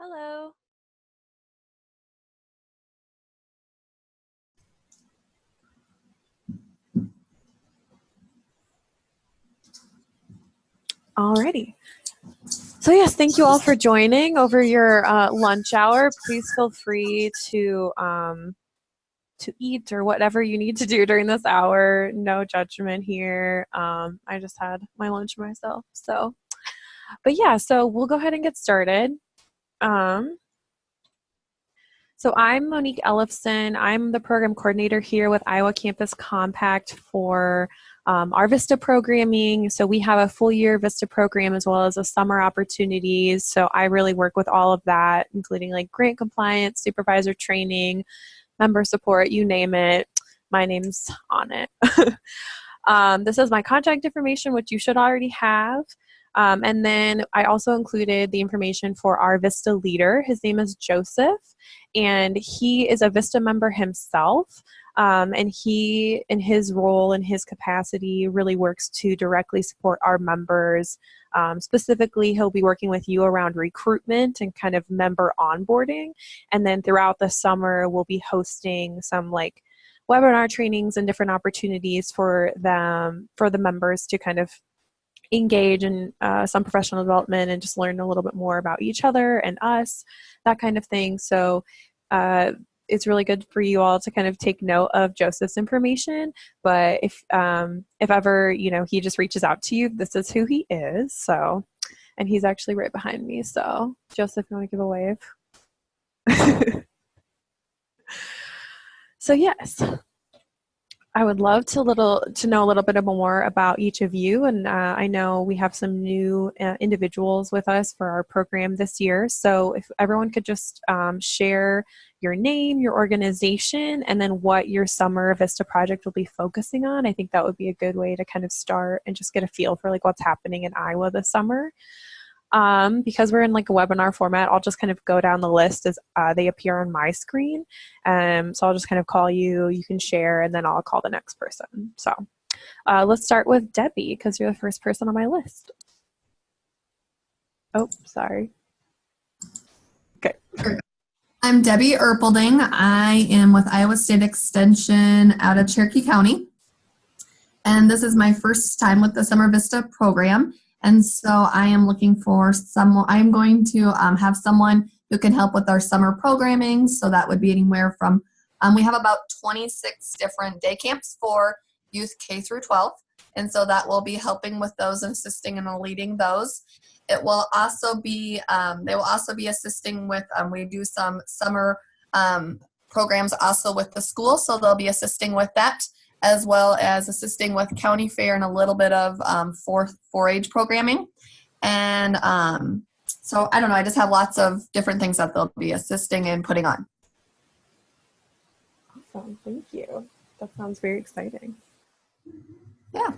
Hello. Alrighty. So yes, thank you all for joining over your lunch hour. Please feel free to eat or whatever you need to do during this hour. No judgment here. I just had my lunch myself. But yeah, so we'll go ahead and get started. So I'm Monique Ellefson. I'm the program coordinator here with Iowa Campus Compact for our VISTA programming. So we have a full year VISTA program as well as a summer opportunities. So I really work with all of that, including like grant compliance, supervisor training, member support, you name it. My name's on it. This is my contact information, which you should already have. And then I also included the information for our VISTA leader. His name is Joseph, and he is a VISTA member himself. And he, in his role, in his capacity, really works to directly support our members. Specifically, he'll be working with you around recruitment and kind of member onboarding. And then throughout the summer, we'll be hosting some like webinar trainings and different opportunities for them, for the members to kind of engage in some professional development and just learn a little bit more about each other and us, that kind of thing. So it's really good for you all to kind of take note of Joseph's information. But if ever, he just reaches out to you, this is who he is. So, and he's actually right behind me. So Joseph, you want to give a wave? So yes. I would love to know a little bit more about each of you, and I know we have some new individuals with us for our program this year. So if everyone could just share your name, your organization, and then what your summer VISTA project will be focusing on, I think that would be a good way to kind of start and just get a feel for like what's happening in Iowa this summer. Because we're in like a webinar format, I'll just kind of go down the list as they appear on my screen. So I'll just kind of call you, you can share, and then I'll call the next person. So let's start with Debbie, because you're the first person on my list. Oh, sorry. Okay. I'm Debbie Erpelding. I am with Iowa State Extension out of Cherokee County. And this is my first time with the Summer VISTA program. And so I am looking for someone, I'm going to have someone who can help with our summer programming. So that would be anywhere from, we have about 26 different day camps for youth K through 12. And so that will be helping with those and assisting and leading those. It will also be, they will also be assisting with, we do some summer programs also with the school. So they'll be assisting with that, as well as assisting with county fair and a little bit of 4-H programming. And so I don't know, I just have lots of different things that they'll be assisting and putting on. Awesome, thank you. That sounds very exciting. Yeah.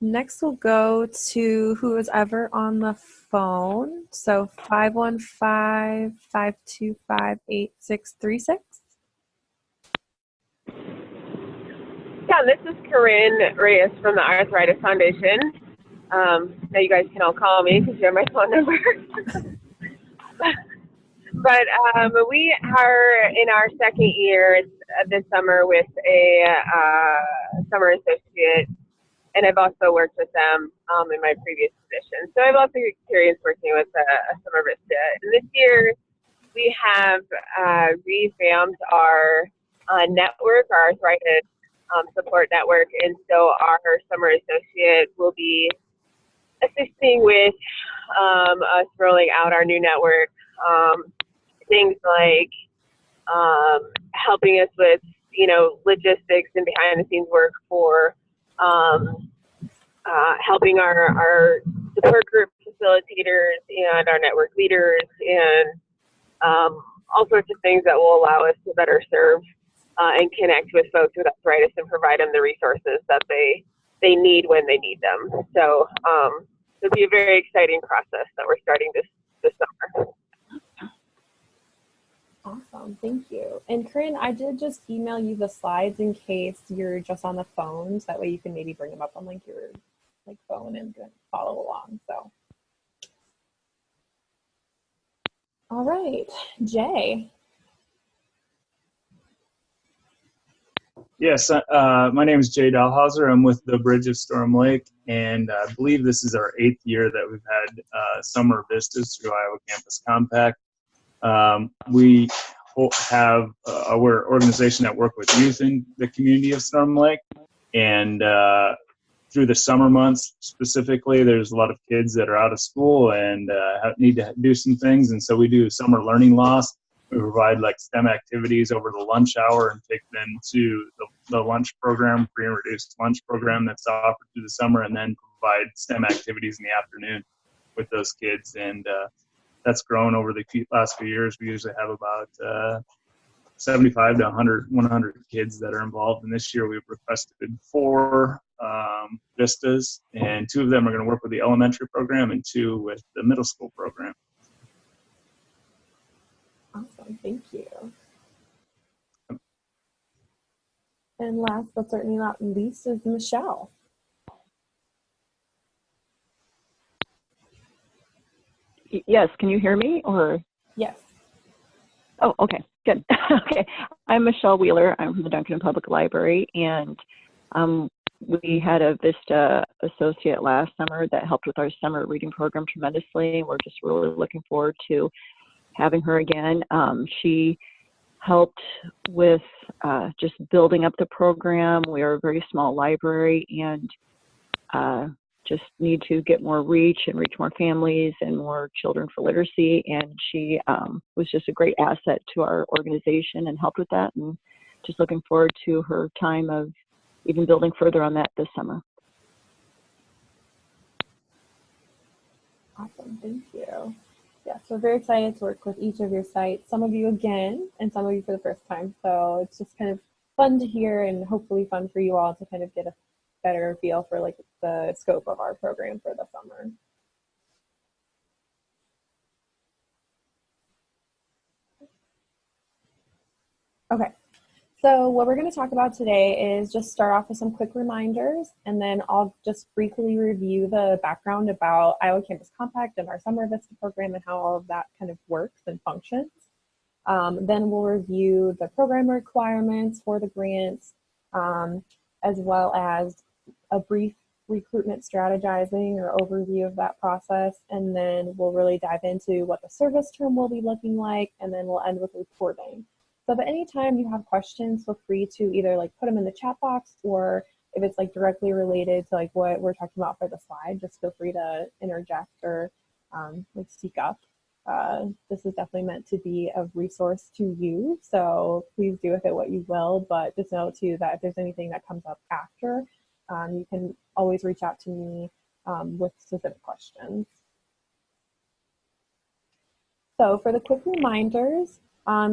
Next we'll go to who is ever on the phone. So 515-525-8636. Yeah, this is Corinne Reyes from the Arthritis Foundation. Now you guys can all call me because you have my phone number. But we are in our second year this summer with a summer associate, and I've also worked with them in my previous position. So I've also experienced working with a summer VISTA. And this year we have revamped our network, our arthritis support network, and so our summer associate will be assisting with us rolling out our new network. Things like helping us with, logistics and behind the scenes work for helping our support group facilitators and our network leaders, and all sorts of things that will allow us to better serve and connect with folks with arthritis and provide them the resources that they need when they need them. So it'll be a very exciting process that we're starting this summer. Awesome, thank you. And Corinne, I did just email you the slides in case you're just on the phone, so that way you can maybe bring them up on like your phone and follow along. So All right, Jay. Yes, my name is Jay Dahlhauser. I'm with the Bridge of Storm Lake, and I believe this is our 8th year that we've had summer vistas through Iowa Campus Compact. We have we're an organization that work with youth in the community of Storm Lake, and through the summer months specifically, there's a lot of kids that are out of school and need to do some things, and so we do summer learning loss. We provide like STEM activities over the lunch hour and take them to the lunch program, free and reduced lunch program that's offered through the summer, and then provide STEM activities in the afternoon with those kids. And that's grown over the last few years. We usually have about 75 to 100 kids that are involved. And this year we've requested 4 vistas, and 2 of them are going to work with the elementary program and 2 with the middle school program. Awesome, thank you. And last but certainly not least is Michelle. Yes, can you hear me or? Yes. Oh, okay, good. Okay, I'm Michelle Wheeler. I'm from the Duncan Public Library, and we had a VISTA associate last summer that helped with our summer reading program tremendously. We're just really looking forward to having her again. She helped with just building up the program. We are a very small library and just need to get more reach and reach more families and more children for literacy. And she was just a great asset to our organization and helped with that. And just looking forward to her time of even building further on that this summer. Awesome, thank you. Yeah, so very excited to work with each of your sites, some of you again, and some of you for the first time. So it's just kind of fun to hear and hopefully fun for you all to kind of get a better feel for like the scope of our program for the summer. Okay, so what we're going to talk about today is just start off with some quick reminders, and then I'll just briefly review the background about Iowa Campus Compact and our Summer VISTA program and how all of that kind of works and functions. Then we'll review the program requirements for the grants, as well as a brief recruitment strategizing or overview of that process, and then we'll really dive into what the service term will be looking like, and then we'll end with reporting. So if at any time you have questions, feel free to either like put them in the chat box, or if it's like directly related to like what we're talking about for the slide, just feel free to interject or like speak up. This is definitely meant to be a resource to you, so please do with it what you will, but just know too that if there's anything that comes up after, you can always reach out to me with specific questions. So for the quick reminders,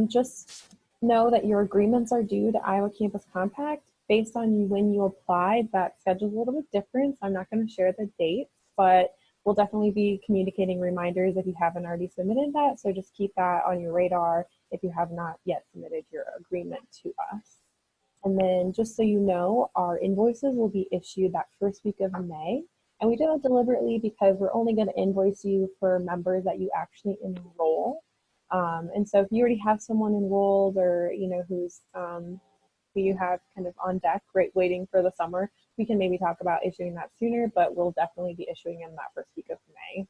just know that your agreements are due to Iowa Campus Compact. Based on when you applied, that schedule's a little bit different, so I'm not going to share the dates, but we'll definitely be communicating reminders if you haven't already submitted that, so just keep that on your radar if you have not yet submitted your agreement to us. And then just so you know, our invoices will be issued that first week of May. And we do that deliberately because we're only going to invoice you for members that you actually enroll. And so if you already have someone enrolled, or who's who you have kind of on deck, right, waiting for the summer, we can maybe talk about issuing that sooner, but we'll definitely be issuing in that first week of May.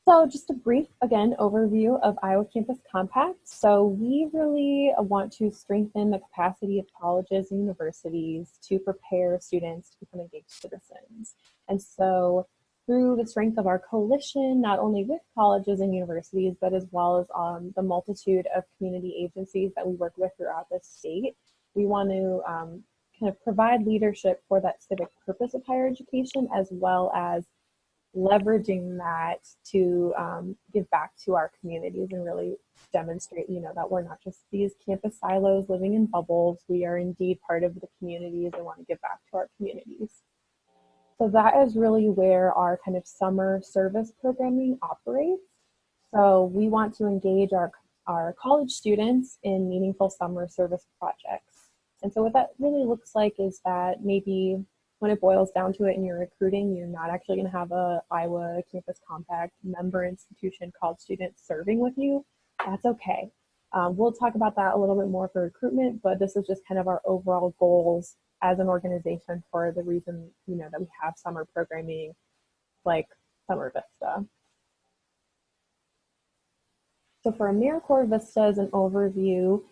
So just a brief, again, overview of Iowa Campus Compact. So we really want to strengthen the capacity of colleges and universities to prepare students to become engaged citizens. And so through the strength of our coalition, not only with colleges and universities, but as well as the multitude of community agencies that we work with throughout the state, we want to kind of provide leadership for that civic purpose of higher education, as well as leveraging that to give back to our communities and really demonstrate, that we're not just these campus silos living in bubbles. We are indeed part of the communities and want to give back to our communities. So that is really where our kind of summer service programming operates. So we want to engage our college students in meaningful summer service projects. And so what that really looks like is that maybe when it boils down to it and you're recruiting, you're not actually going to have a Iowa Campus Compact member institution called students serving with you. That's okay. We'll talk about that a little bit more for recruitment, but this is just kind of our overall goals as an organization for the reason, you know, that we have summer programming like Summer Vista. So for AMERICORPS, VISTA as an overview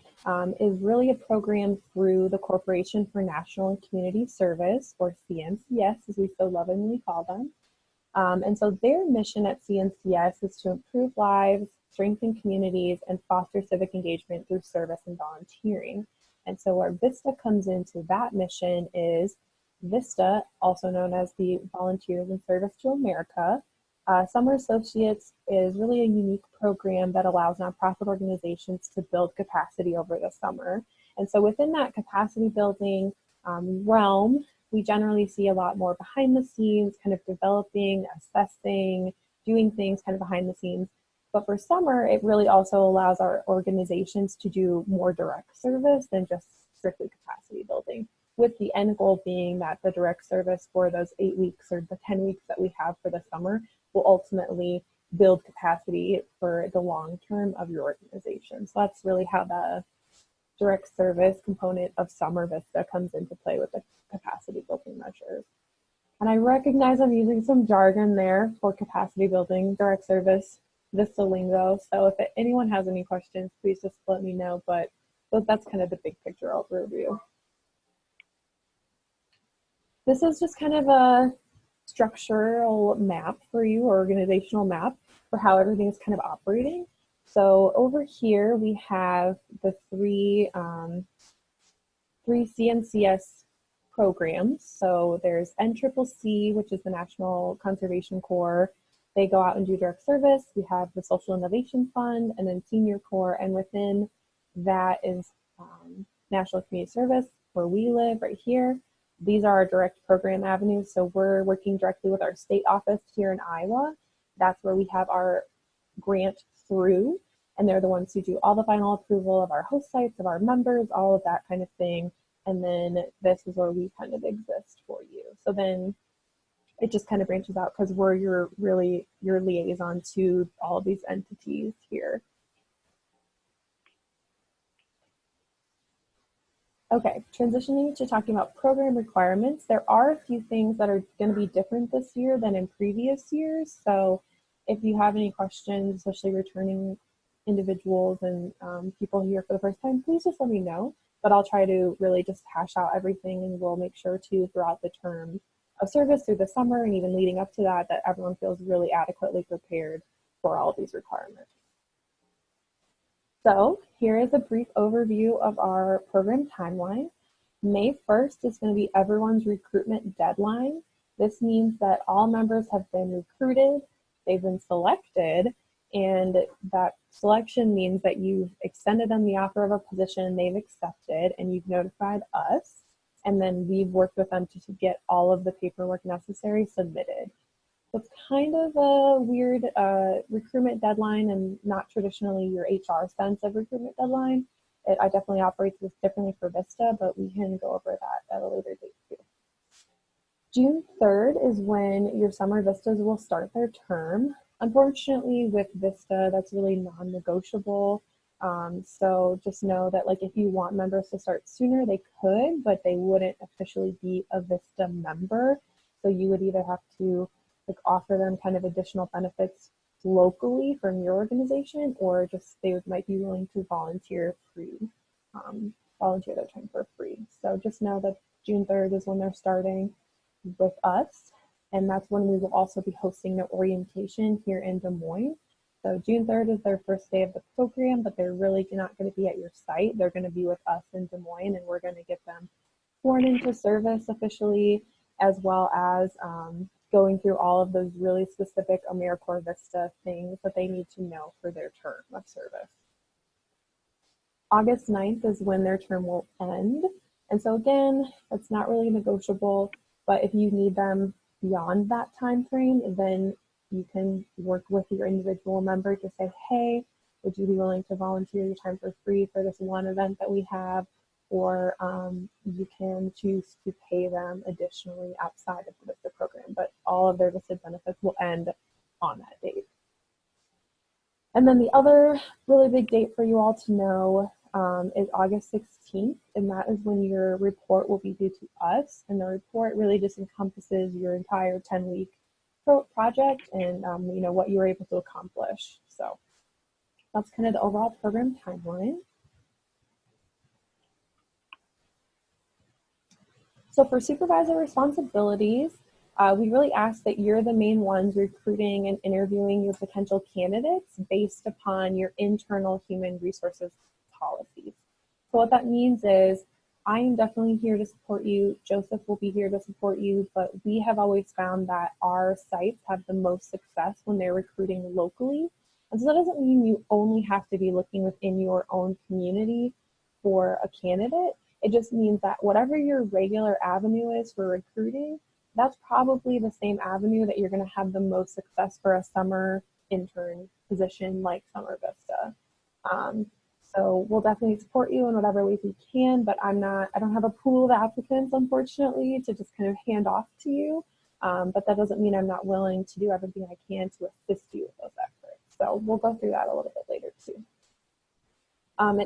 is really a program through the Corporation for National and Community Service, or CNCS as we so lovingly call them. And so their mission at CNCS is to improve lives, strengthen communities, and foster civic engagement through service and volunteering. And so where VISTA comes into that mission is VISTA, also known as the Volunteers in Service to America. Summer Associates is really a unique program that allows nonprofit organizations to build capacity over the summer. And so within that capacity building realm, we generally see a lot more behind the scenes, kind of developing, assessing, doing things kind of behind the scenes. But for summer, it really also allows our organizations to do more direct service than just strictly capacity building, with the end goal being that the direct service for those 8 weeks or the 10 weeks that we have for the summer will ultimately build capacity for the long term of your organization. So that's really how the direct service component of Summer Vista comes into play with the capacity building measures. And I recognize I'm using some jargon there for capacity building, direct service, Vista lingo. So if anyone has any questions, please just let me know. But that's kind of the big picture overview. This is just kind of a structural map for you, or organizational map for how everything is kind of operating. So over here we have the three CNCS programs. So there's NCCC, which is the National Conservation Corps. They go out and do direct service. We have the Social Innovation Fund, and then Senior Corps, and within that is National Community Service, where we live right here. These are our direct program avenues. So we're working directly with our state office here in Iowa. That's where we have our grant through, and they're the ones who do all the final approval of our host sites, of our members, all of that kind of thing. And then this is where we kind of exist for you. So then it just kind of branches out because we're your liaison to all of these entities here. Okay, transitioning to talking about program requirements, there are a few things that are going to be different this year than in previous years. So if you have any questions, especially returning individuals and people here for the first time, please just let me know. But I'll try to really just hash out everything, and we'll make sure to, throughout the term of service through the summer and even leading up to that, that everyone feels really adequately prepared for all of these requirements. So here is a brief overview of our program timeline. May 1st is going to be everyone's recruitment deadline. This means that all members have been recruited, they've been selected, and that selection means that you've extended them the offer of a position, they've accepted, and you've notified us, and then we've worked with them to get all of the paperwork necessary submitted. So it's kind of a weird recruitment deadline, and not traditionally your HR sense of recruitment deadline. I definitely operate this differently for VISTA, but we can go over that at a later date too. June 3rd is when your summer VISTAs will start their term. Unfortunately, with VISTA, that's really non-negotiable. So just know that, like, if you want members to start sooner, they could, but they wouldn't officially be a VISTA member. So you would either have to offer them kind of additional benefits locally from your organization, or just they might be willing to volunteer their time for free. So just know that June 3rd is when they're starting with us, and that's when we will also be hosting their orientation here in Des Moines. So June 3rd is their first day of the program, but they're really not going to be at your site. They're going to be with us in Des Moines, and we're going to get them sworn into service officially, as well as going through all of those really specific AMERICORPS VISTA things that they need to know for their term of service. August 9th is when their term will end. And so again, it's not really negotiable, but if you need them beyond that time frame, then you can work with your individual member to say, hey, would you be willing to volunteer your time for free for this one event that we have? or you can choose to pay them additionally outside of the VISTA program, but all of their VISTA benefits will end on that date. And then the other really big date for you all to know is August 16th, and that is when your report will be due to us. And the report really just encompasses your entire 10-week project and you know, what you were able to accomplish. So that's kind of the overall program timeline. So for supervisor responsibilities, we really ask that you're the main ones recruiting and interviewing your potential candidates based upon your internal human resources policies. So what that means is I am definitely here to support you. Joseph will be here to support you, but we have always found that our sites have the most success when they're recruiting locally. And so that doesn't mean you only have to be looking within your own community for a candidate. It just means that whatever your regular avenue is for recruiting, that's probably the same avenue that you're going to have the most success for a summer intern position like Summer Vista. So we'll definitely support you in whatever ways we can, but I don't have a pool of applicants, unfortunately, to just kind of hand off to you. But that doesn't mean I'm not willing to do everything I can to assist you with those efforts. So we'll go through that a little bit later too.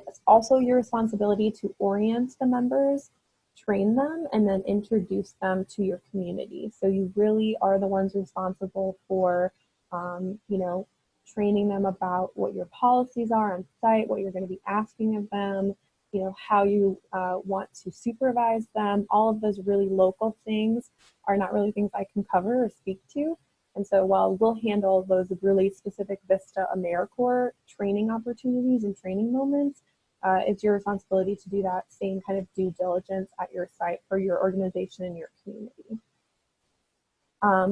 It's also your responsibility to orient the members, train them, and then introduce them to your community. So you really are the ones responsible for, you know, training them about what your policies are on site, what you're going to be asking of them, you know, how you want to supervise them. All of those really local things are not really things I can cover or speak to. And so while we'll handle those really specific VISTA AMERICORPS training opportunities and training moments, it's your responsibility to do that same kind of due diligence at your site for your organization and your community.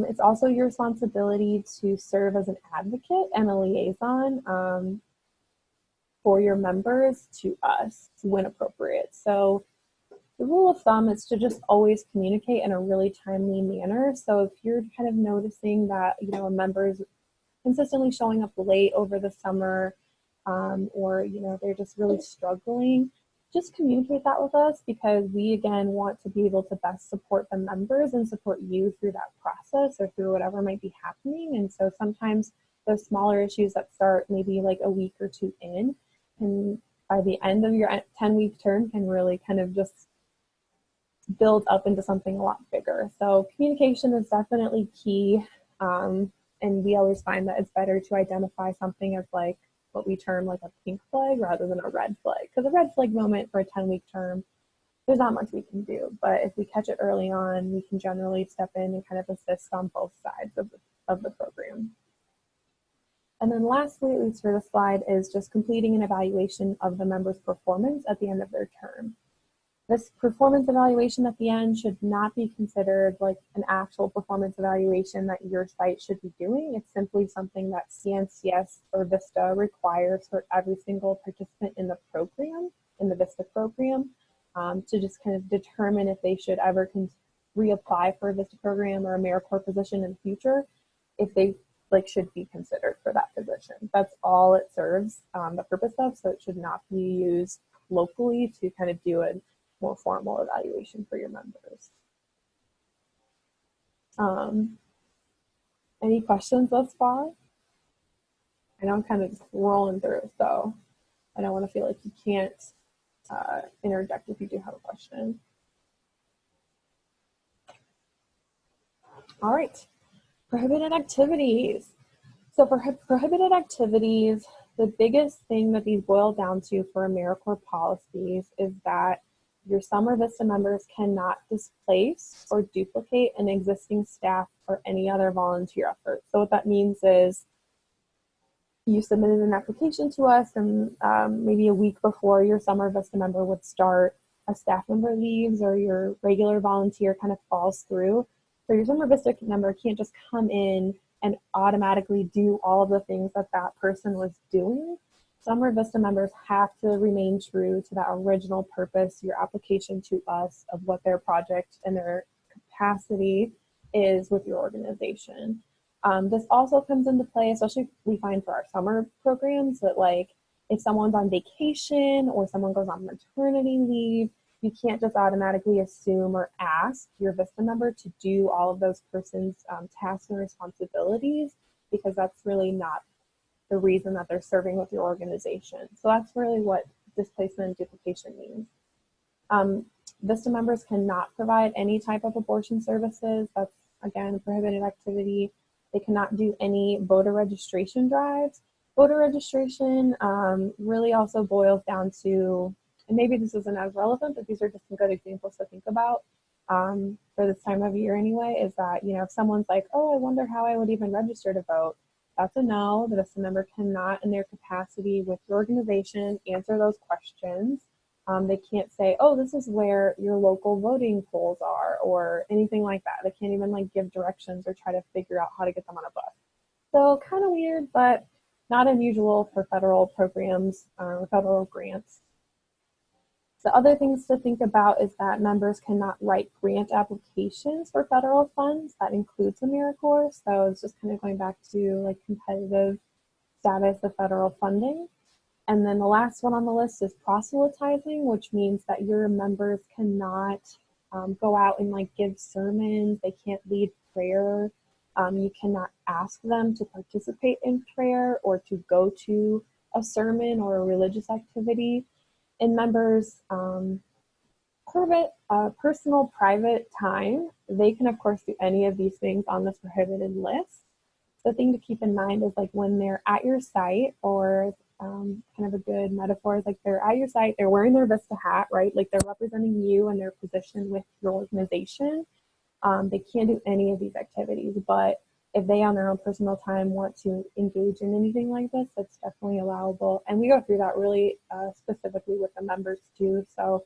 It's also your responsibility to serve as an advocate and a liaison for your members to us when appropriate. So the rule of thumb is to just always communicate in a really timely manner. So if you're kind of noticing that, you know, a member's consistently showing up late over the summer, or, you know, they're just really struggling, just communicate that with us, because we, again, want to be able to best support the members and support you through that process or through whatever might be happening. And so sometimes those smaller issues that start maybe like a week or two in, and by the end of your 10-week term can really kind of just build up into something a lot bigger. So communication is definitely key. And we always find that it's better to identify something as like what we term like a pink flag rather than a red flag. Because a red flag moment for a 10-week term, there's not much we can do. But if we catch it early on, we can generally step in and kind of assist on both sides of the program. And then lastly, at least for the slide, is just completing an evaluation of the member's performance at the end of their term. This performance evaluation at the end should not be considered like an actual performance evaluation that your site should be doing. It's simply something that CNCS or VISTA requires for every single participant in the program, in the VISTA program, to just kind of determine if they should ever reapply for a VISTA program or AMERICORPS position in the future, if they should be considered for that position. That's all it serves the purpose of, so it should not be used locally to kind of do a more formal evaluation for your members. Any questions thus far? I know I'm kind of just rolling through, so I don't want to feel like you can't interject if you do have a question. All right, prohibited activities. So for prohibited activities, the biggest thing that these boil down to for AMERICORPS policies is that your Summer VISTA members cannot displace or duplicate an existing staff or any other volunteer effort. So what that means is you submitted an application to us, and maybe a week before your Summer VISTA member would start, a staff member leaves or your regular volunteer kind of falls through. So your Summer VISTA member can't just come in and automatically do all of the things that that person was doing. Summer VISTA members have to remain true to that original purpose, your application to us, of what their project and their capacity is with your organization. This also comes into play, especially we find for our summer programs, that like if someone's on vacation or someone goes on maternity leave, you can't just automatically assume or ask your VISTA member to do all of those person's tasks and responsibilities, because that's really not the reason that they're serving with your organization. So that's really what displacement and duplication means. VISTA members cannot provide any type of abortion services. That's, again, a prohibited activity. They cannot do any voter registration drives. Voter registration really also boils down to, and maybe this isn't as relevant, but these are just some good examples to think about for this time of year anyway, is that, you know, if someone's like, oh, I wonder how I would even register to vote, that's a no. The VISTA member cannot, in their capacity with your organization, answer those questions. They can't say, oh, this is where your local voting polls are, or anything like that. They can't even like give directions or try to figure out how to get them on a bus. So kind of weird, but not unusual for federal programs or federal grants. The other things to think about is that members cannot write grant applications for federal funds. That includes AMERICORPS. So it's just kind of going back to like competitive status of federal funding. And then the last one on the list is proselytizing, which means that your members cannot go out and like give sermons. They can't lead prayer. You cannot ask them to participate in prayer or to go to a sermon or a religious activity. In members' personal private time, they can of course do any of these things on this prohibited list. The thing to keep in mind is like when they're at your site, or kind of a good metaphor is like they're at your site, they're wearing their VISTA hat, right? Like they're representing you and their position with your organization. They can't do any of these activities, but if they on their own personal time want to engage in anything like this, that's definitely allowable. And we go through that really specifically with the members too. So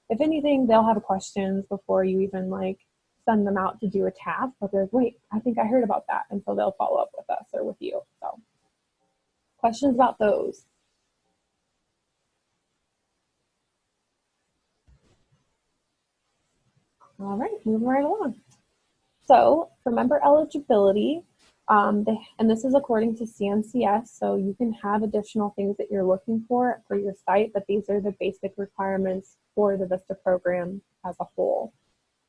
if anything, they'll have questions before you even like send them out to do a task, but they're like, wait, I think I heard about that. And so they'll follow up with us or with you. So questions about those? All right, moving right along. So for member eligibility, and this is according to CNCS, so you can have additional things that you're looking for your site, but these are the basic requirements for the VISTA program as a whole.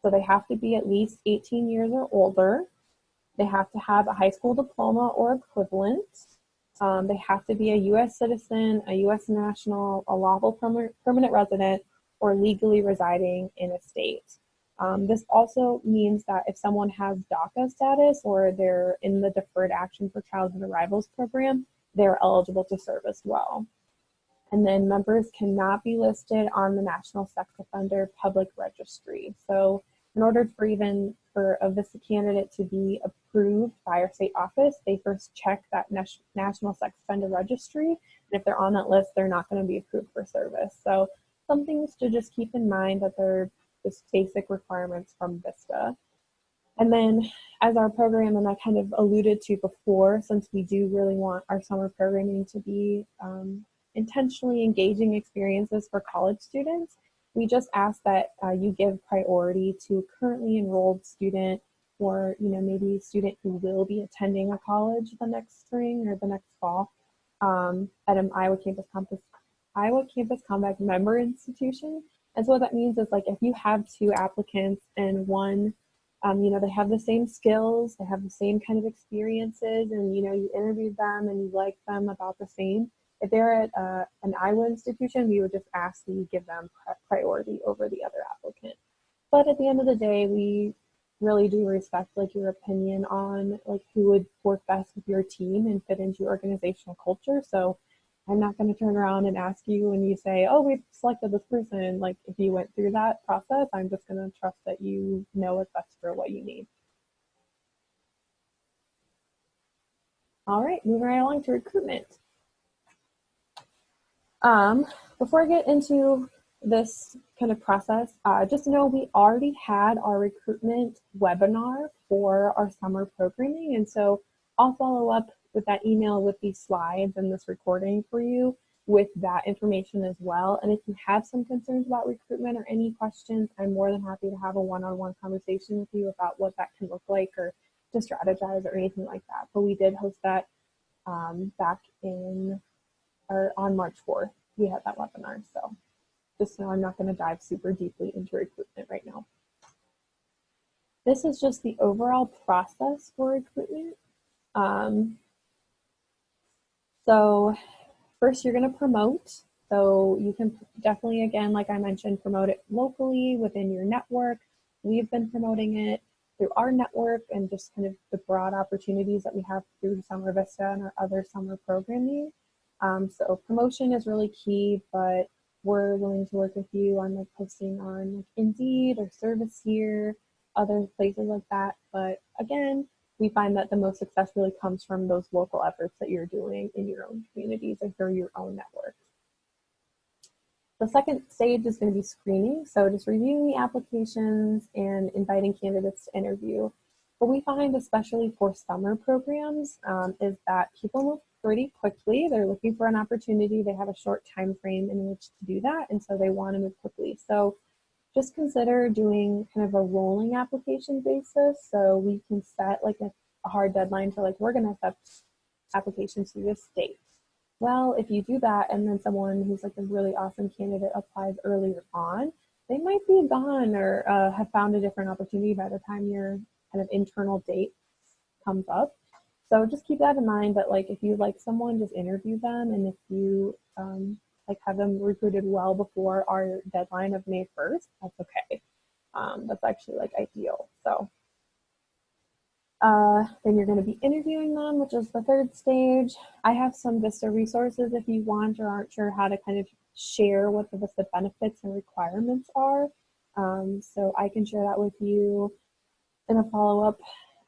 So they have to be at least 18 years or older. They have to have a high school diploma or equivalent. They have to be a U.S. citizen, a U.S. national, a lawful permanent resident, or legally residing in a state. This also means that if someone has DACA status or they're in the Deferred Action for Childhood Arrivals program, they're eligible to serve as well. And then members cannot be listed on the National Sex Offender Public Registry. So in order for a VISTA candidate to be approved by our state office, they first check that National Sex Offender Registry. And if they're on that list, they're not going to be approved for service. So some things to just keep in mind, that they're just basic requirements from VISTA. And then as our program, and I kind of alluded to before, since we do really want our summer programming to be intentionally engaging experiences for college students, we just ask that you give priority to a currently enrolled student, or maybe a student who will be attending a college the next spring or the next fall at an Iowa Campus Compact member institution. And so what that means is, like, if you have two applicants and one, they have the same skills, they have the same kind of experiences, and you interviewed them and you like them about the same. If they're at an Iowa institution, we would just ask that you give them priority over the other applicant. But at the end of the day, we really do respect your opinion on who would work best with your team and fit into your organizational culture. So I'm not going to turn around and ask you when you say, oh, we've selected this person. If you went through that process, I'm just going to trust that you know what's best for what you need. All right, moving right along to recruitment. Before I get into this kind of process, just to know we already had our recruitment webinar for our summer programming. And so I'll follow up with that email with these slides and this recording for you with that information as well. And if you have some concerns about recruitment or any questions, I'm more than happy to have a one-on-one conversation with you about what that can look like, or to strategize or anything like that. But we did host that back on March 4th. We had that webinar. So just know I'm not going to dive super deeply into recruitment right now. This is just the overall process for recruitment. So first you're going to promote. So you can definitely, again, like I mentioned, promote it locally within your network. We've been promoting it through our network and just kind of the broad opportunities that we have through Summer Vista and our other summer programming. So promotion is really key, but we're willing to work with you on like posting on like Indeed or Service Here, other places like that. But again, we find that the most success really comes from those local efforts that you're doing in your own communities or through your own network. The second stage is going to be screening. So just reviewing the applications and inviting candidates to interview. What we find, especially for summer programs, is that people move pretty quickly. They're looking for an opportunity. They have a short time frame in which to do that, and so they want to move quickly. So just consider doing kind of a rolling application basis. So we can set like a hard deadline for like, we're going to accept applications through this date. Well, if you do that and then someone who's like a really awesome candidate applies earlier on, they might be gone or have found a different opportunity by the time your kind of internal date comes up. So just keep that in mind, that like if you like someone, just interview them, and if you like have them recruited well before our deadline of May 1st, that's okay. That's actually like ideal. So then you're going to be interviewing them, which is the third stage. I have some VISTA resources if you want or aren't sure how to kind of share what the VISTA benefits and requirements are. So I can share that with you in a follow-up.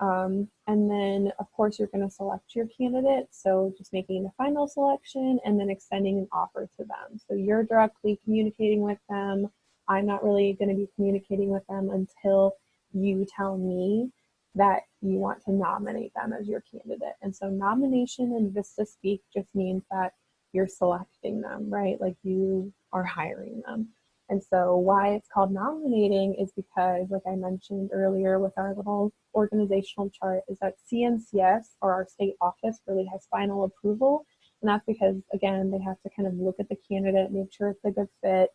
And then, of course, you're going to select your candidate. So just making the final selection and then extending an offer to them. So you're directly communicating with them. I'm not really going to be communicating with them until you tell me that you want to nominate them as your candidate. And so nomination in VISTA speak just means that you're selecting them, right? Like you are hiring them. And so why it's called nominating is because, like I mentioned earlier with our little organizational chart, is that CNCS, or our state office, really has final approval. And that's because, again, they have to kind of look at the candidate, make sure it's a good fit,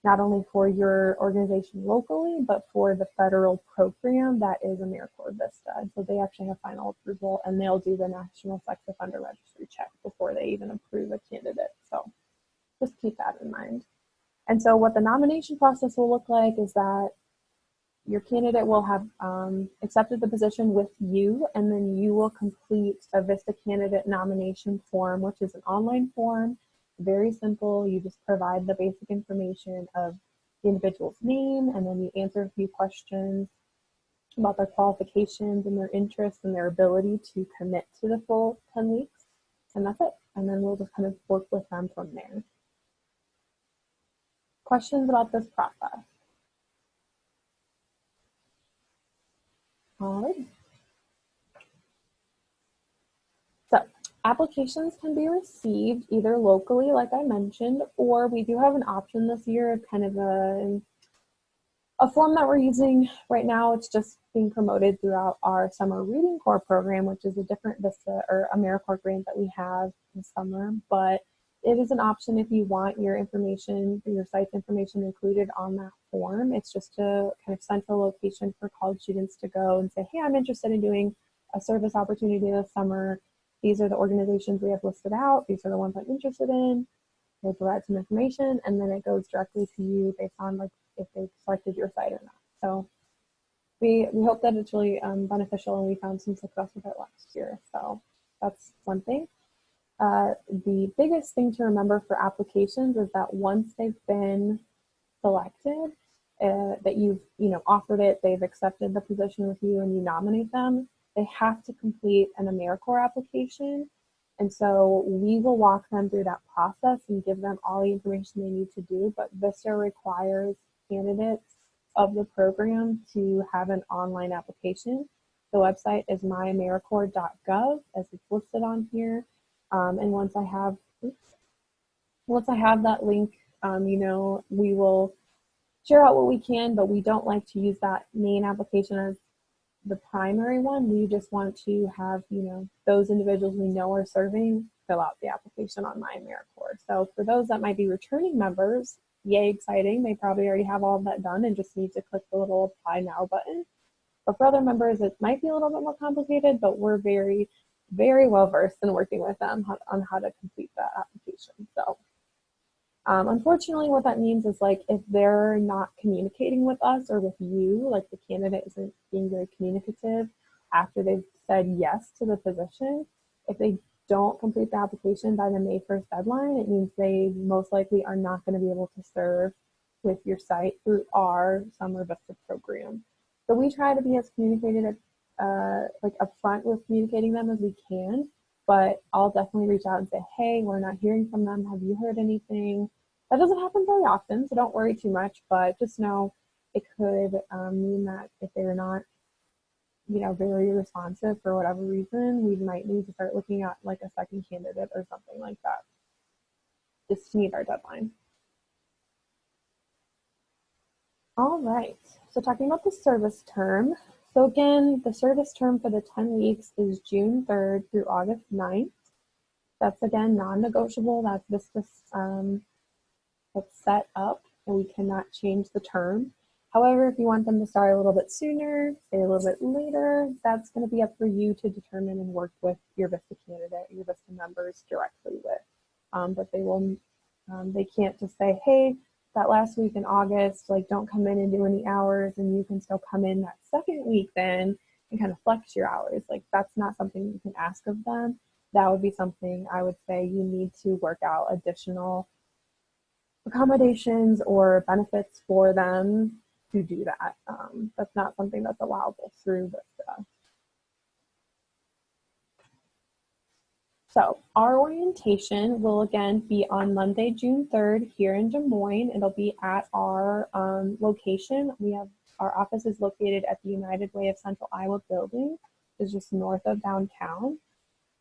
not only for your organization locally, but for the federal program that is AMERICORPS VISTA. And so they actually have final approval, and they'll do the National Sex Offender Registry check before they even approve a candidate. So just keep that in mind. And so what the nomination process will look like is that your candidate will have accepted the position with you, and then you will complete a VISTA candidate nomination form, which is an online form. Very simple. You just provide the basic information of the individual's name, and then you answer a few questions about their qualifications and their interests and their ability to commit to the full 10 weeks. And that's it. And then we'll just kind of work with them from there. Questions about this process? All right. So applications can be received either locally, like I mentioned, or we do have an option this year of kind of a form that we're using right now. It's just being promoted throughout our summer reading corps program, which is a different VISTA or AMERICORPS grant that we have in summer, but it is an option if you want your information, your site's information included on that form. It's just a kind of central location for college students to go and say, hey, I'm interested in doing a service opportunity this summer. These are the organizations we have listed out. These are the ones I'm interested in. They provide some information, and then it goes directly to you based on like if they've selected your site or not. So we hope that it's really beneficial, and we found some success with it last year. So that's one thing. The biggest thing to remember for applications is that once they've been selected, that you've offered it, they've accepted the position with you, and you nominate them, they have to complete an AMERICORPS application. And so we will walk them through that process and give them all the information they need to do. But VISTA requires candidates of the program to have an online application. The website is myamericorps.gov, as it's listed on here. And once I have that link, we will share out what we can, but we don't like to use that main application as the primary one. We just want to have, those individuals we know are serving fill out the application on My AmeriCorps. So for those that might be returning members, yay exciting. They probably already have all of that done and just need to click the little apply now button. But for other members, it might be a little bit more complicated, but we're very, very well versed in working with them on how to complete that application. So unfortunately, what that means is like if they're not communicating with us or with you, like the candidate isn't being very communicative after they've said yes to the position, if they don't complete the application by the May 1st deadline, it means they most likely are not going to be able to serve with your site through our Summer VISTA program. So we try to be as communicated, like upfront with communicating them as we can, but I'll definitely reach out and say, hey, we're not hearing from them. Have you heard anything? That doesn't happen very often, so don't worry too much, but just know it could mean that if they're not, you know, very responsive for whatever reason, we might need to start looking at like a second candidate or something like that, just to meet our deadline. All right, so talking about the service term. So again, the service term for the 10 weeks is June 3rd through August 9th. That's again non-negotiable. That's VISTA that's set up, and we cannot change the term. However, if you want them to start a little bit sooner, say a little bit later, that's going to be up for you to determine and work with your VISTA candidate, your VISTA members directly with. But they will, they can't just say, hey, that last week in August, like don't come in and do any hours, and you can still come in that second week then and kind of flex your hours. Like that's not something you can ask of them. That would be something I would say you need to work out additional accommodations or benefits for them to do that. That's not something that's allowable through VISTA. So our orientation will again be on Monday, June 3rd here in Des Moines. It'll be at our location. We have our office is located at the United Way of Central Iowa building, which is just north of downtown.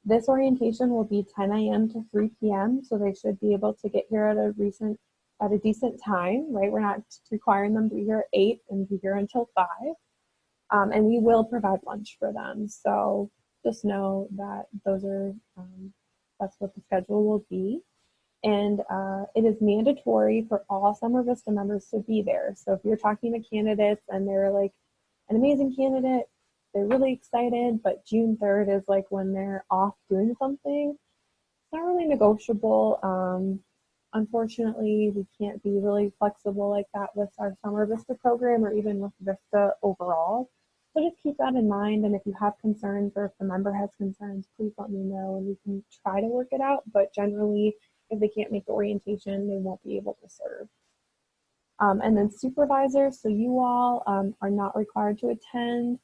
This orientation will be 10 a.m. to 3 p.m. So they should be able to get here at a decent time, right? We're not requiring them to be here at 8 and be here until 5. And we will provide lunch for them. So just know that those are, that's what the schedule will be. And it is mandatory for all Summer VISTA members to be there. So if you're talking to candidates and they're like an amazing candidate, they're really excited, but June 3rd is like when they're off doing something, it's not really negotiable. Unfortunately, we can't be really flexible like that with our Summer VISTA program or even with VISTA overall. So just keep that in mind, and if you have concerns or if the member has concerns, please let me know and we can try to work it out. But generally, if they can't make the orientation, they won't be able to serve. And then supervisors, so you all are not required to attend.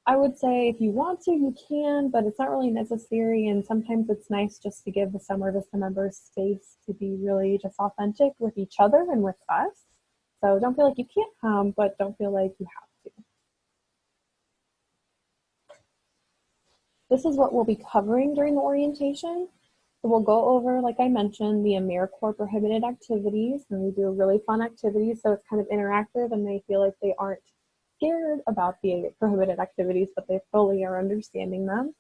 I would say if you want to, you can, but it's not really necessary. And sometimes it's nice just to give the Summer VISTA members space to be really just authentic with each other and with us. So don't feel like you can't come, but don't feel like you have to. This is what we'll be covering during the orientation. So we'll go over, like I mentioned, the AMERICORPS prohibited activities, and we do really fun activities. So it's kind of interactive and they feel like they aren't scared about the prohibited activities, but they fully are understanding them.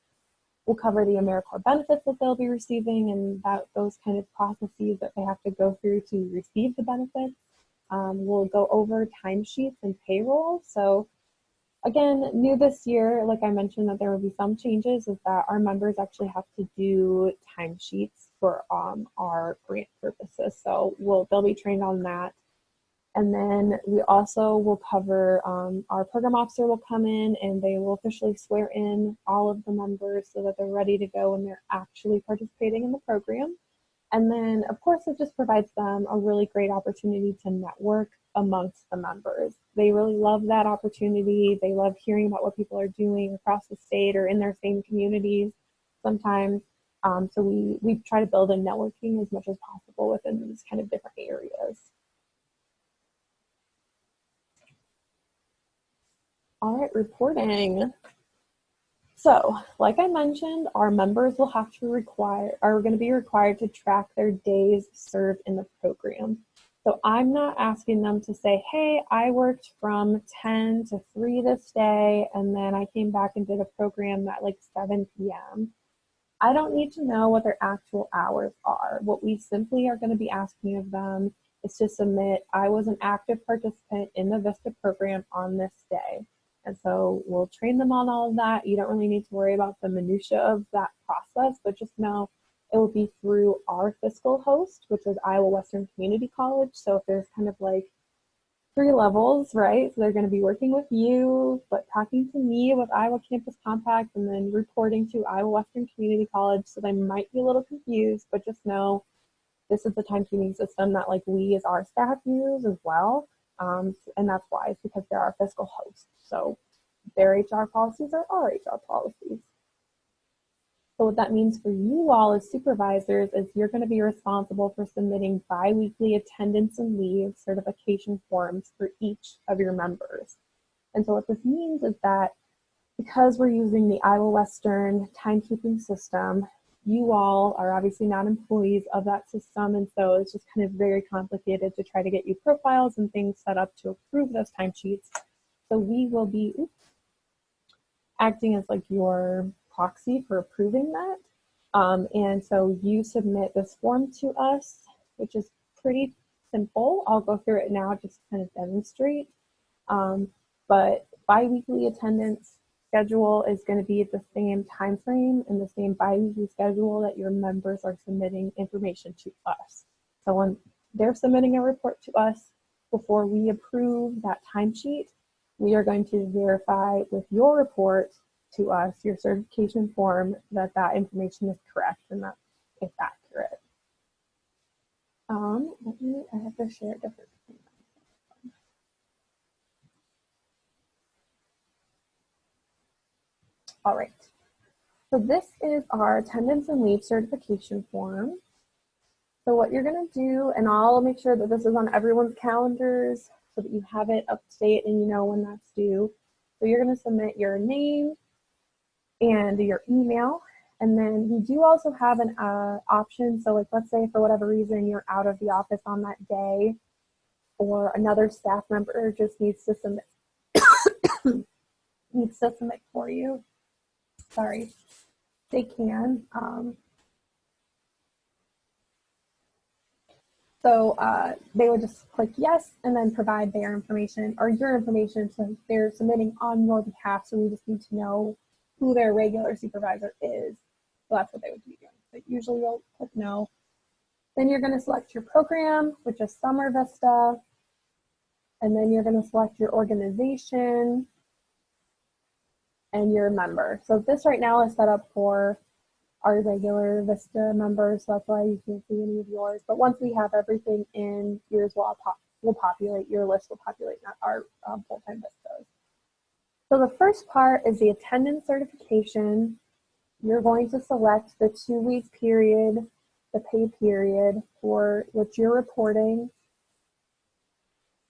We'll cover the AMERICORPS benefits that they'll be receiving and those kind of processes that they have to go through to receive the benefits. We'll go over timesheets and payroll. So again, new this year, like I mentioned, that there will be some changes, is that our members actually have to do timesheets for our grant purposes. So they'll be trained on that. And then we also will cover, our program officer will come in and they will officially swear in all of the members so that they're ready to go and they're actually participating in the program. And then, of course, it just provides them a really great opportunity to network amongst the members. They really love that opportunity. They love hearing about what people are doing across the state or in their same communities sometimes. So we try to build in networking as much as possible within these kind of different areas. All right, reporting. So, like I mentioned, our members will have to are going to be required to track their days served in the program. So I'm not asking them to say, hey, I worked from 10 to 3 this day, and then I came back and did a program at like 7 p.m. I don't need to know what their actual hours are. What we simply are going to be asking of them is to submit, I was an active participant in the VISTA program on this day. And so we'll train them on all of that. You don't really need to worry about the minutia of that process, but just know it will be through our fiscal host, which is Iowa Western Community College. So if there's kind of like 3 levels, right? So they're going to be working with you, but talking to me with Iowa Campus Compact, and then reporting to Iowa Western Community College. So they might be a little confused, but just know this is the timekeeping system that like we as our staff use as well. And that's why, it's because they're our fiscal host. So their HR policies are our HR policies. So what that means for you all as supervisors is you're going to be responsible for submitting bi-weekly attendance and leave certification forms for each of your members. And so what this means is that because we're using the Iowa Western timekeeping system, you all are obviously not employees of that system, and so it's just kind of very complicated to try to get you profiles and things set up to approve those timesheets. So we will be acting as like your proxy for approving that. And so you submit this form to us, which is pretty simple. I'll go through it now just to kind of demonstrate. But bi-weekly attendance schedule is going to be at the same time frame and the same bi-weekly schedule that your members are submitting information to us. So when they're submitting a report to us, before we approve that timesheet, we are going to verify with your report to us, your certification form, that that information is correct and that it's accurate. I have to share a different thing. All right. So this is our attendance and leave certification form. So what you're going to do, and I'll make sure that this is on everyone's calendars so that you have it up to date and you know when that's due. So you're going to submit your name and your email, and then we do also have an option. So like, let's say for whatever reason you're out of the office on that day, or another staff member just needs to submit for you. Sorry, they can. So they would just click yes and then provide their information or your information, so they're submitting on your behalf. So we just need to know who their regular supervisor is. So that's what they would be doing. But usually you'll click no. Then you're going to select your program, which is Summer VISTA. And then you're going to select your organization and your member. So this right now is set up for our regular VISTA members, so that's why you can't see any of yours. But once we have everything in, yours will populate, your list will populate, not our full-time VISTAs. So the first part is the attendance certification. You're going to select the 2-week period, the pay period for which you're reporting.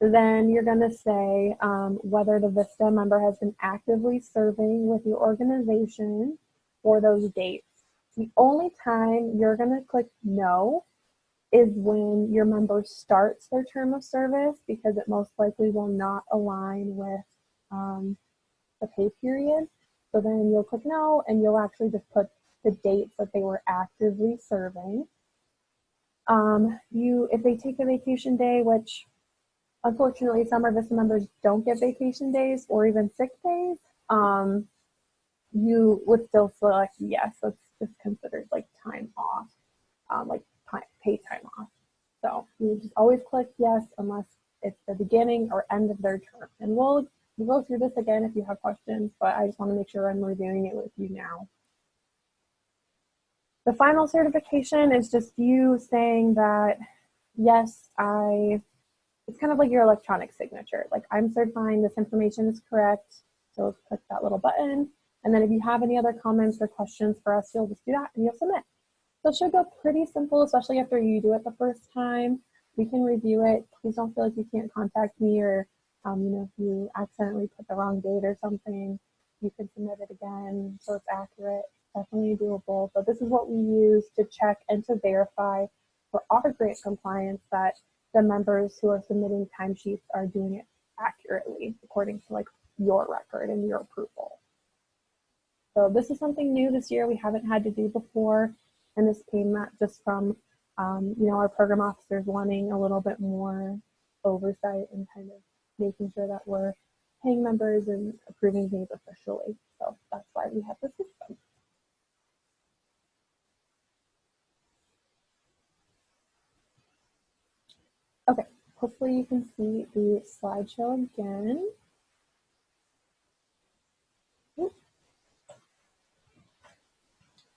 Then you're going to say whether the VISTA member has been actively serving with your organization for those dates. The only time you're going to click no is when your member starts their term of service, because it most likely will not align with the pay period. So then you'll click no, and you'll actually just put the dates that they were actively serving. If they take a vacation day, which unfortunately some of VISTA members don't get vacation days or even sick days, you would still select yes. That's just considered like time off, like paid time off. So you just always click yes unless it's the beginning or end of their term. And we'll go through this again if you have questions, but I just want to make sure I'm reviewing it with you now. The final certification is just you saying that, yes, it's kind of like your electronic signature. Like, I'm certifying this information is correct. So click that little button. And then if you have any other comments or questions for us, you'll just do that and you'll submit. So it should go pretty simple, especially after you do it the first time. We can review it. Please don't feel like you can't contact me, or if you accidentally put the wrong date or something, you can submit it again so it's accurate. Definitely doable. But this is what we use to check and to verify for our grant compliance that the members who are submitting timesheets are doing it accurately according to like your record and your approval. So this is something new this year we haven't had to do before, and this came just from our program officers wanting a little bit more oversight and kind of making sure that we're paying members and approving things officially. So that's why we have this system. Okay, hopefully you can see the slideshow again.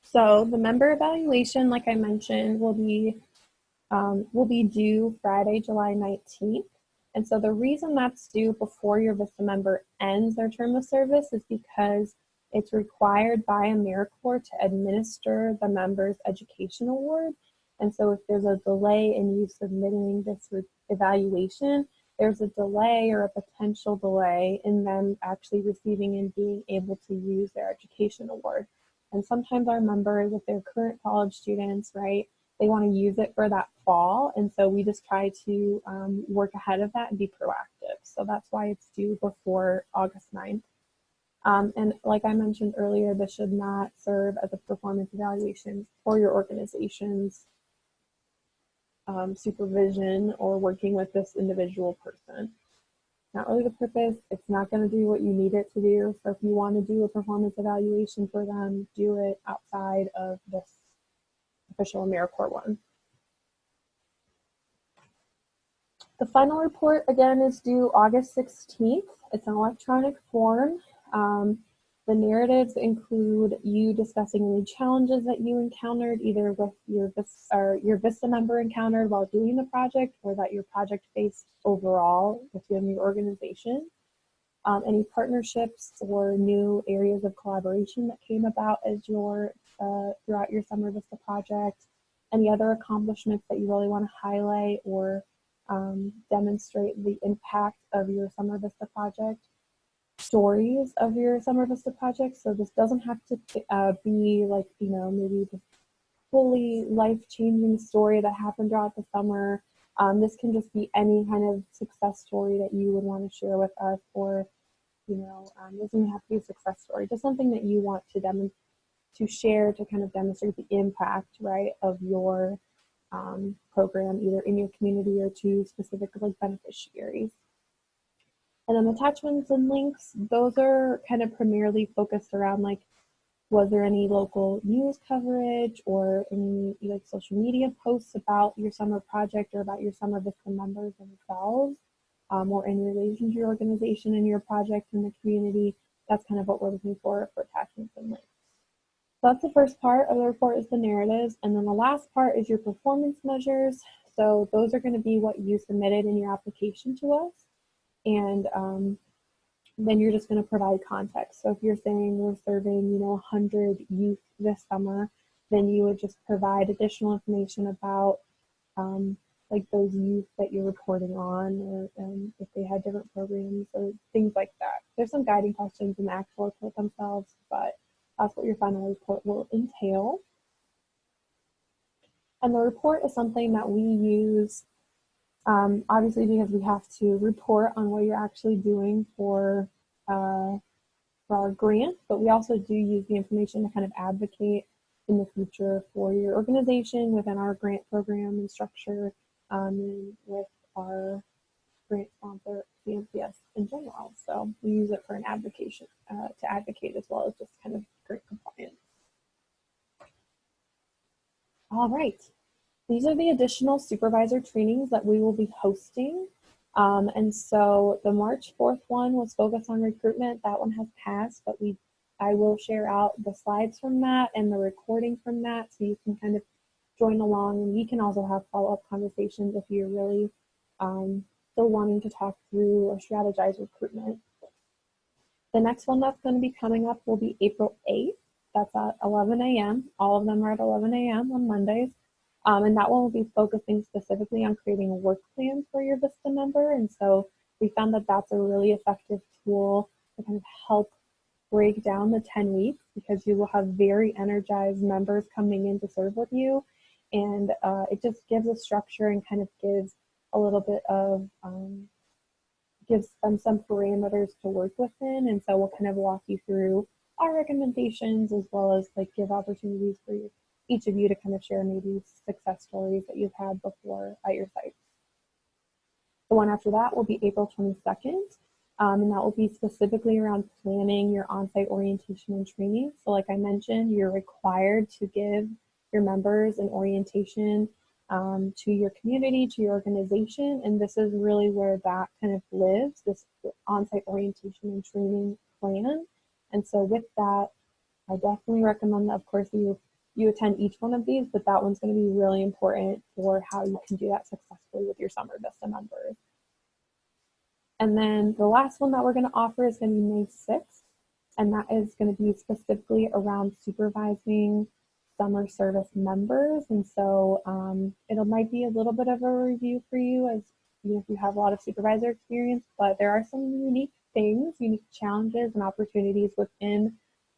So the member evaluation, like I mentioned, will be due Friday, July 19th. And so the reason that's due before your VISTA member ends their term of service is because it's required by AMERICORPS to administer the member's education award. And so if there's a delay in you submitting this evaluation, there's a delay or a potential delay in them actually receiving and being able to use their education award. And sometimes our members, if they're current college students, right, they want to use it for that fall. And so we just try to work ahead of that and be proactive. So that's why it's due before August 9th. And like I mentioned earlier, this should not serve as a performance evaluation for your organization's supervision or working with this individual person. Not really the purpose. It's not going to do what you need it to do. So if you want to do a performance evaluation for them, do it outside of this official AMERICORPS one. The final report, again, is due August 16th. It's an electronic form. The narratives include you discussing any challenges that you encountered, either with your VISTA member encountered while doing the project, or that your project faced overall within your organization. Any partnerships or new areas of collaboration that came about as throughout your summer VISTA project. Any other accomplishments that you really want to highlight or demonstrate the impact of your summer VISTA project. Stories of your summer VISTA project. So this doesn't have to be like, maybe the fully life-changing story that happened throughout the summer. This can just be any kind of success story that you would want to share with us, or doesn't have to be a success story, just something that you want to share to kind of demonstrate the impact, right, of your program, either in your community or to specific beneficiaries. And then attachments and links, those are kind of primarily focused around was there any local news coverage or any social media posts about your summer project or about your summer VISTA members themselves, or in relation to your organization and your project in the community. That's kind of what we're looking for attachments and links. So that's the first part of the report, is the narratives. And then the last part is your performance measures. So those are going to be what you submitted in your application to us. And then you're just going to provide context. So if you're saying we're serving, 100 youth this summer, then you would just provide additional information about those youth that you're reporting on, or if they had different programs or things like that. There's some guiding questions in the actual report themselves, but that's what your final report will entail. And the report is something that we use obviously because we have to report on what you're actually doing for our grant, but we also do use the information to kind of advocate in the future for your organization within our grant program and structure, and with our grant sponsor, CMCS in general. So we use it for an advocation, to advocate as well as just kind of grant compliance. All right. These are the additional supervisor trainings that we will be hosting. And so the March 4th one was focused on recruitment. That one has passed, but I will share out the slides from that and the recording from that, so you can kind of join along. And we can also have follow-up conversations if you're really still wanting to talk through or strategize recruitment. The next one that's going to be coming up will be April 8th. That's at 11 a.m. All of them are at 11 a.m. on Mondays. And that one will be focusing specifically on creating a work plan for your VISTA member. And so we found that that's a really effective tool to kind of help break down the 10 weeks, because you will have very energized members coming in to serve with you. And it just gives a structure and kind of gives a little bit of, gives them some parameters to work within. And so we'll kind of walk you through our recommendations, as well as like give opportunities for each of you to kind of share maybe success stories that you've had before at your site. The one after that will be April 22nd, and that will be specifically around planning your on-site orientation and training. So like I mentioned, you're required to give your members an orientation to your community, to your organization, and this is really where that kind of lives, this on-site orientation and training plan. And so with that, I definitely recommend that, of course, you attend each one of these, but that one's going to be really important for how you can do that successfully with your Summer VISTA members. And then the last one that we're going to offer is going to be May 6th, and that is going to be specifically around supervising summer service members. And so it might be a little bit of a review for you, as if you have a lot of supervisor experience, but there are some unique things, unique challenges and opportunities within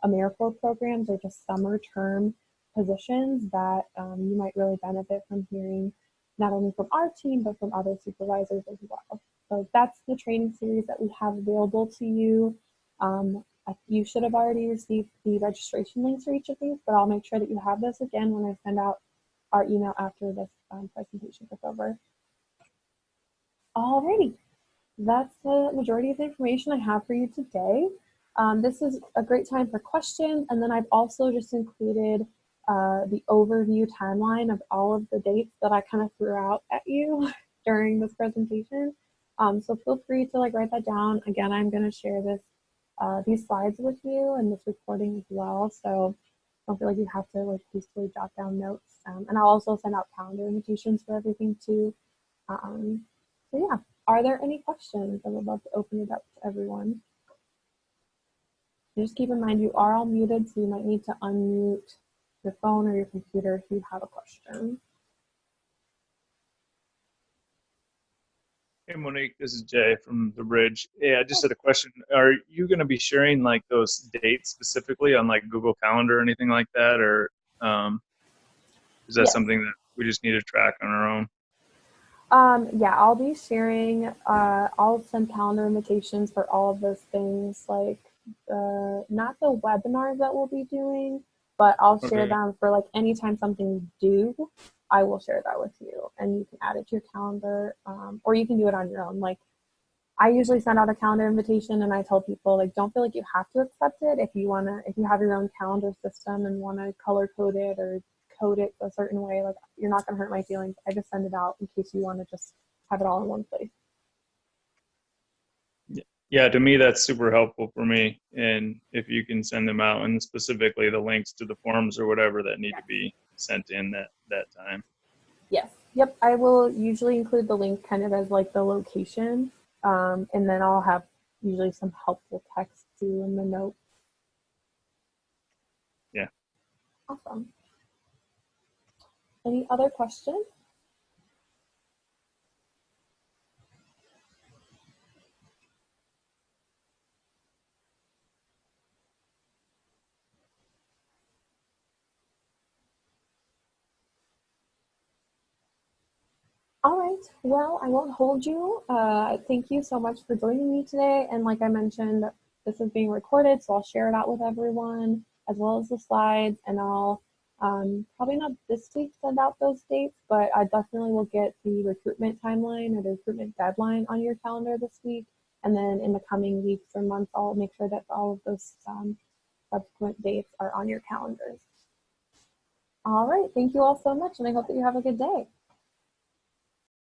AMERICORPS programs or just summer term positions that you might really benefit from hearing, not only from our team, but from other supervisors as well. So that's the training series that we have available to you. You should have already received the registration links for each of these, but I'll make sure that you have this again when I send out our email after this presentation is over. Alrighty, that's the majority of the information I have for you today. This is a great time for questions, and then I've also just included the overview timeline of all of the dates that I kind of threw out at you during this presentation. So feel free to write that down. Again, I'm going to share these slides with you and this recording as well, so don't feel like you have to hastily jot down notes. And I'll also send out calendar invitations for everything too. So yeah, are there any questions? I would love to open it up to everyone. And just keep in mind you are all muted, so you might need to unmute your phone or your computer if you have a question. Hey Monique, this is Jay from the Bridge. Yeah, I just had a question. Are you going to be sharing those dates specifically on Google Calendar or anything like that, or is that something that we just need to track on our own? Yeah, I'll be sharing. I'll send calendar invitations for all of those things, not the webinars that we'll be doing, but I'll share them for anytime something's due. I will share that with you, and you can add it to your calendar, or you can do it on your own. I usually send out a calendar invitation, and I tell people don't feel like you have to accept it. If you have your own calendar system and want to color code it or code it a certain way, you're not going to hurt my feelings. I just send it out in case you want to just have it all in one place. Yeah, to me that's super helpful for me, and if you can send them out, and specifically the links to the forms or whatever that need to be sent in that time. Yes. Yep. I will usually include the link kind of as the location, and then I'll have usually some helpful text too in the note. Yeah. Awesome. Any other questions? All right, well, I won't hold you. Thank you so much for joining me today. And like I mentioned, this is being recorded, so I'll share it out with everyone, as well as the slides. And I'll probably not this week send out those dates, but I definitely will get the recruitment timeline or the recruitment deadline on your calendar this week. And then in the coming weeks or months, I'll make sure that all of those subsequent dates are on your calendars. All right, thank you all so much, and I hope that you have a good day.